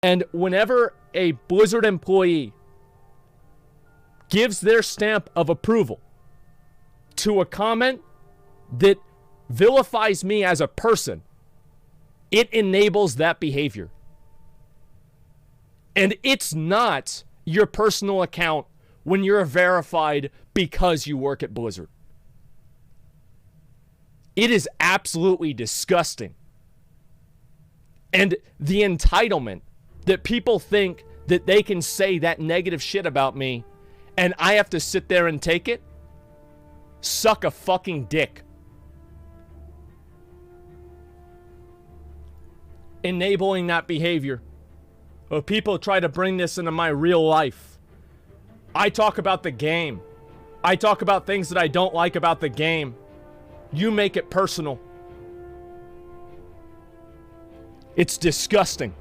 And whenever a Blizzard employee gives their stamp of approval to a comment that vilifies me as a person, it enables that behavior. And it's not your personal account when you're verified because you work at Blizzard. It is absolutely disgusting. And the entitlement that people think that they can say that negative shit about me and I have to sit there and take it, suck a fucking dick. Enabling that behavior. Well, people try to bring this into my real life. I talk about the game. I talk about things that I don't like about the game. You make it personal. It's disgusting.